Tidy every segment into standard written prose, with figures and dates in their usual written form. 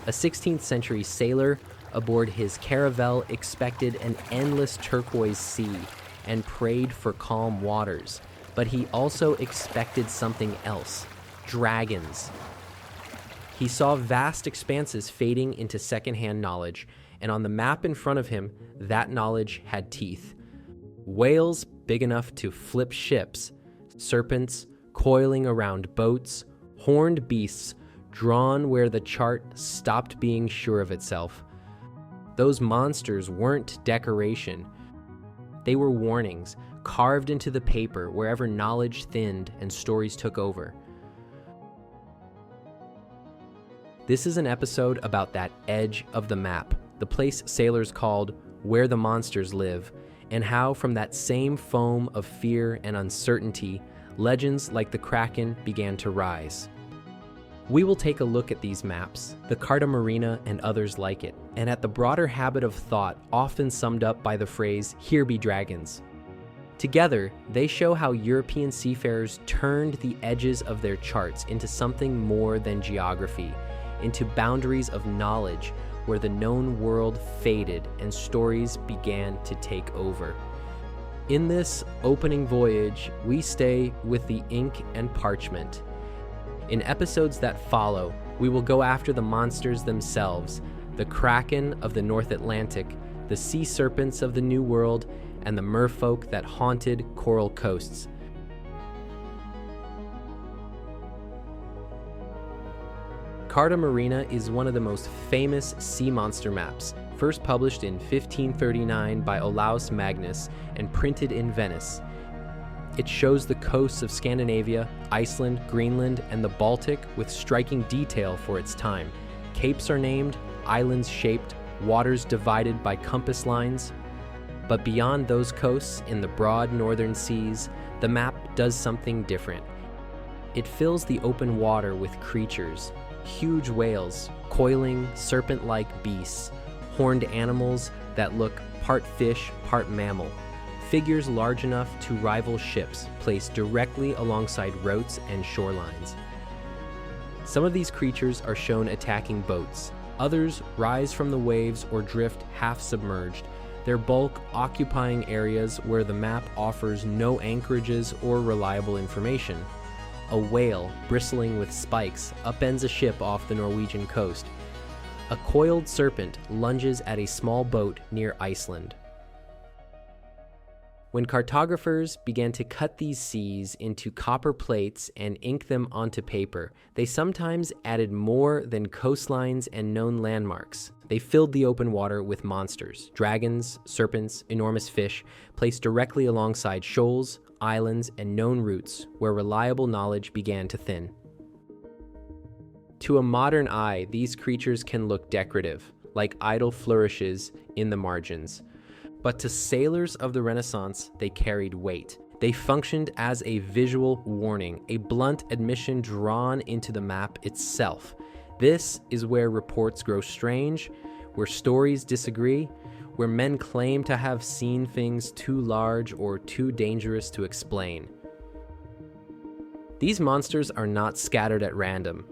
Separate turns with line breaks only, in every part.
A 16th century sailor aboard his caravel expected an endless turquoise sea and prayed for calm waters, but he also expected something else: dragons. He saw vast expanses fading into secondhand knowledge, and on the map in front of him, that knowledge had teeth. Whales big enough to flip ships, serpents coiling around boats, horned beasts drawn where the chart stopped being sure of itself. Those monsters weren't decoration. They were warnings, carved into the paper wherever knowledge thinned and stories took over. This is an episode about that edge of the map, the place sailors called where the monsters live, and how from that same foam of fear and uncertainty, legends like the Kraken began to rise. We will take a look at these maps, the Carta Marina and others like it, and at the broader habit of thought often summed up by the phrase, "Here be dragons." Together, they show how European seafarers turned the edges of their charts into something more than geography, into boundaries of knowledge where the known world faded and stories began to take over. In this opening voyage, we stay with the ink and parchment. In episodes that follow, we will go after the monsters themselves, the Kraken of the North Atlantic, the sea serpents of the New World, and the merfolk that haunted coral coasts. Carta Marina is one of the most famous sea monster maps, first published in 1539 by Olaus Magnus and printed in Venice. It shows the coasts of Scandinavia, Iceland, Greenland, and the Baltic with striking detail for its time. Capes are named, islands shaped, waters divided by compass lines. But beyond those coasts, in the broad northern seas, the map does something different. It fills the open water with creatures, huge whales, coiling, serpent-like beasts, horned animals that look part fish, part mammal, figures large enough to rival ships placed directly alongside routes and shorelines. Some of these creatures are shown attacking boats. Others rise from the waves or drift half-submerged, their bulk occupying areas where the map offers no anchorages or reliable information. A whale, bristling with spikes, upends a ship off the Norwegian coast. A coiled serpent lunges at a small boat near Iceland. When cartographers began to cut these seas into copper plates and ink them onto paper, they sometimes added more than coastlines and known landmarks. They filled the open water with monsters, dragons, serpents, enormous fish, placed directly alongside shoals, islands, and known routes where reliable knowledge began to thin. To a modern eye, these creatures can look decorative, like idle flourishes in the margins. But to sailors of the Renaissance, they carried weight. They functioned as a visual warning, a blunt admission drawn into the map itself. This is where reports grow strange, where stories disagree, where men claim to have seen things too large or too dangerous to explain. These monsters are not scattered at random.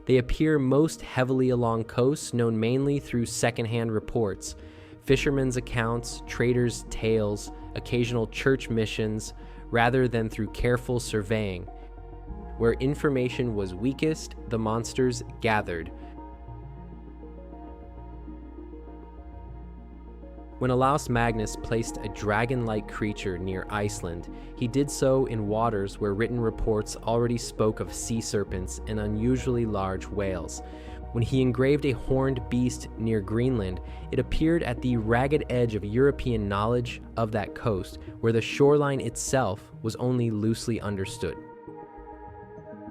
They appear most heavily along coasts known mainly through secondhand reports, fishermen's accounts, traders' tales, occasional church missions, rather than through careful surveying. Where information was weakest, the monsters gathered. When Olaus Magnus placed a dragon-like creature near Iceland, he did so in waters where written reports already spoke of sea serpents and unusually large whales. When he engraved a horned beast near Greenland, it appeared at the ragged edge of European knowledge of that coast, where the shoreline itself was only loosely understood.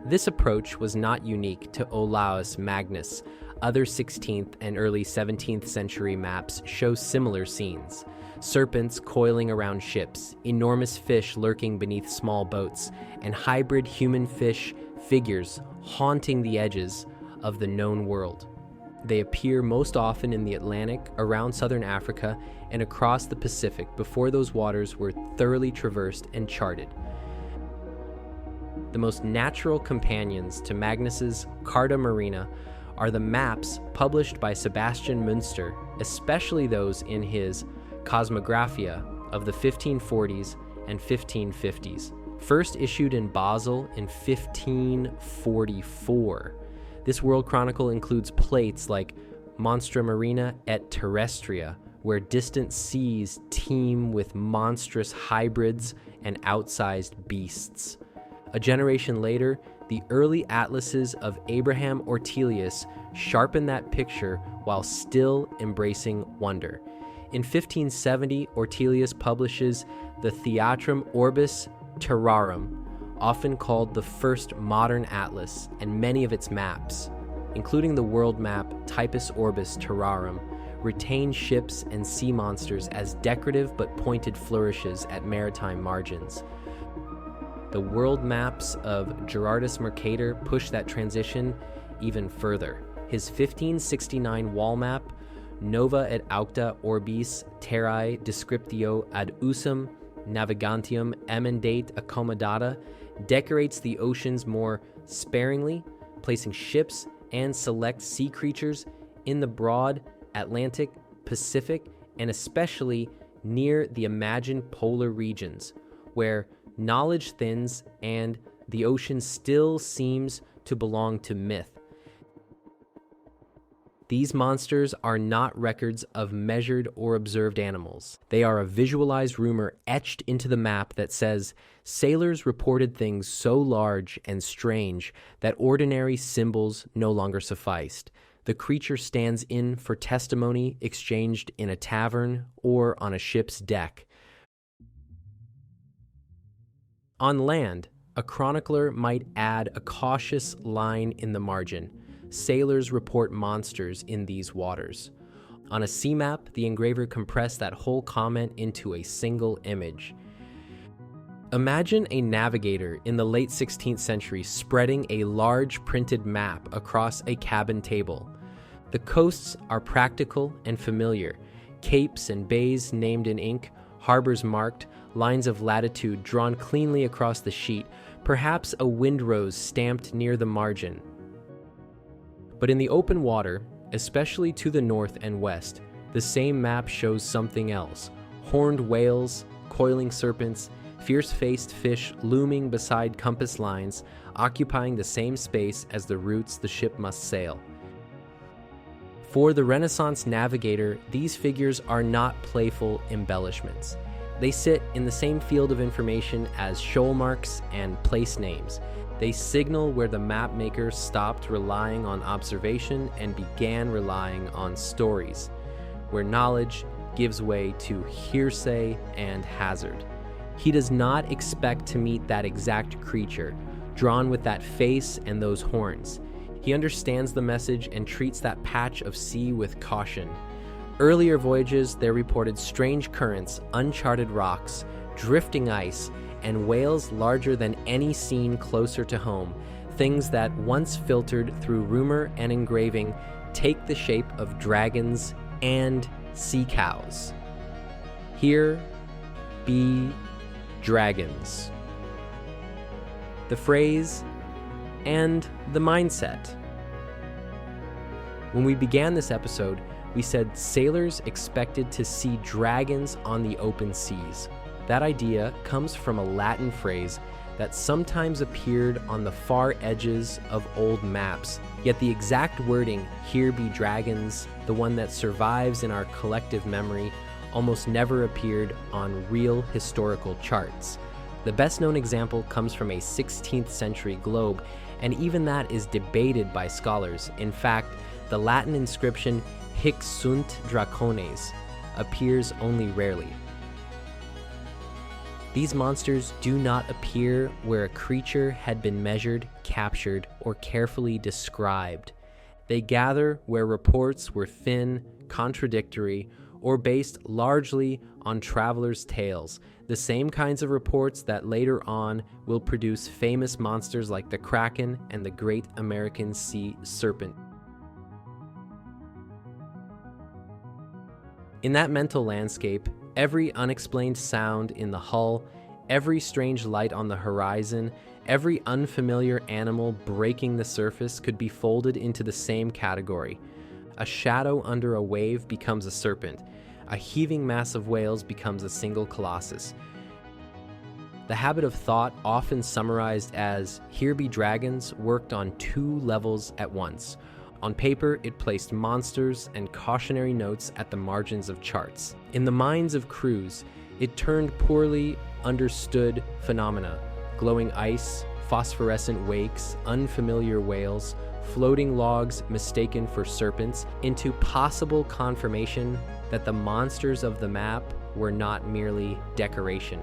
This approach was not unique to Olaus Magnus. Other 16th and early 17th century maps show similar scenes. Serpents coiling around ships, enormous fish lurking beneath small boats, and hybrid human-fish figures haunting the edges of the known world. They appear most often in the Atlantic, around southern Africa, and across the Pacific before those waters were thoroughly traversed and charted. The most natural companions to Magnus's Carta Marina are the maps published by Sebastian Münster, especially those in his Cosmographia of the 1540s and 1550s, first issued in Basel in 1544. This world chronicle includes plates like Monstra Marina et Terrestria, where distant seas teem with monstrous hybrids and outsized beasts. A generation later, the early atlases of Abraham Ortelius sharpen that picture while still embracing wonder. In 1570, Ortelius publishes the Theatrum Orbis Terrarum, often called the first modern atlas, and many of its maps, including the world map Typus Orbis Terrarum, retain ships and sea monsters as decorative but pointed flourishes at maritime margins. The world maps of Gerardus Mercator push that transition even further. His 1569 wall map, Nova et Aucta Orbis Terrae Descriptio ad usum navigantium emendate accommodata, decorates the oceans more sparingly, placing ships and select sea creatures in the broad Atlantic, Pacific, and especially near the imagined polar regions, where knowledge thins and the ocean still seems to belong to myth. These monsters are not records of measured or observed animals. They are a visualized rumor etched into the map that says, sailors reported things so large and strange that ordinary symbols no longer sufficed. The creature stands in for testimony exchanged in a tavern or on a ship's deck. On land, a chronicler might add a cautious line in the margin. Sailors report monsters in these waters. On a sea map, the engraver compressed that whole comment into a single image. Imagine a navigator in the late 16th century spreading a large printed map across a cabin table. The coasts are practical and familiar. Capes and bays named in ink, harbors marked, lines of latitude drawn cleanly across the sheet, perhaps a windrose stamped near the margin. But in the open water, especially to the north and west, the same map shows something else. Horned whales, coiling serpents, fierce-faced fish looming beside compass lines, occupying the same space as the routes the ship must sail. For the Renaissance navigator, these figures are not playful embellishments. They sit in the same field of information as shoal marks and place names. They signal where the map maker stopped relying on observation and began relying on stories, where knowledge gives way to hearsay and hazard. He does not expect to meet that exact creature, drawn with that face and those horns. He understands the message and treats that patch of sea with caution. Earlier voyages, there reported strange currents, uncharted rocks, drifting ice, and whales larger than any seen closer to home, things that, once filtered through rumor and engraving, take the shape of dragons and sea cows. Here be dragons. The phrase and the mindset. When we began this episode, we said sailors expected to see dragons on the open seas. That idea comes from a Latin phrase that sometimes appeared on the far edges of old maps, yet the exact wording, "here be dragons," the one that survives in our collective memory, almost never appeared on real historical charts. The best-known example comes from a 16th century globe, and even that is debated by scholars. In fact, the Latin inscription Hic Sunt Dracones appears only rarely. These monsters do not appear where a creature had been measured, captured, or carefully described. They gather where reports were thin, contradictory, or based largely on travelers' tales, the same kinds of reports that later on will produce famous monsters like the Kraken and the great American sea serpent. In that mental landscape, every unexplained sound in the hull, every strange light on the horizon, Every unfamiliar animal breaking the surface could be folded into the same category. A shadow under a wave becomes a serpent. A heaving mass of whales becomes a single colossus. The habit of thought, often summarized as "here be dragons," worked on two levels at once. On paper, it placed monsters and cautionary notes at the margins of charts. In the minds of crews, it turned poorly understood phenomena, glowing ice, phosphorescent wakes, unfamiliar whales, floating logs mistaken for serpents, into possible confirmation that the monsters of the map were not merely decoration.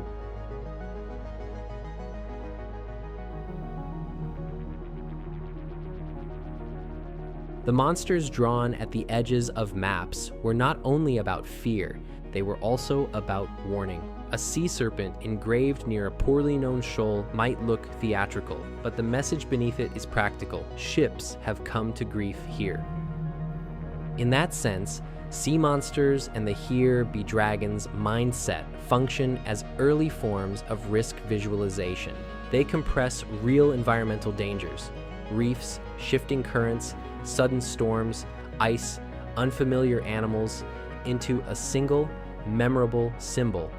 The monsters drawn at the edges of maps were not only about fear, they were also about warning. A sea serpent engraved near a poorly known shoal might look theatrical, but the message beneath it is practical. Ships have come to grief here. In that sense, sea monsters and the "here be dragons" mindset function as early forms of risk visualization. They compress real environmental dangers: reefs, shifting currents, sudden storms, ice, unfamiliar animals, into a single, memorable symbol.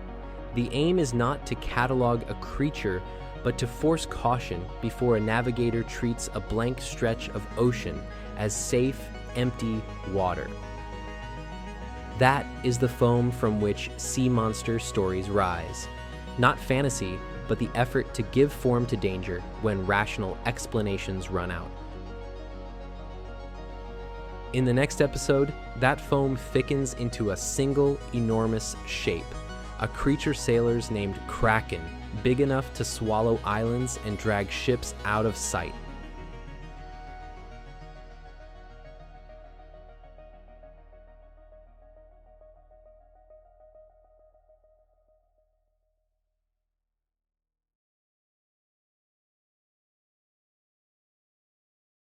The aim is not to catalog a creature, but to force caution before a navigator treats a blank stretch of ocean as safe, empty water. That is the foam from which sea monster stories rise. Not fantasy, but the effort to give form to danger when rational explanations run out. In the next episode, that foam thickens into a single enormous shape. A creature sailors named Kraken, big enough to swallow islands and drag ships out of sight.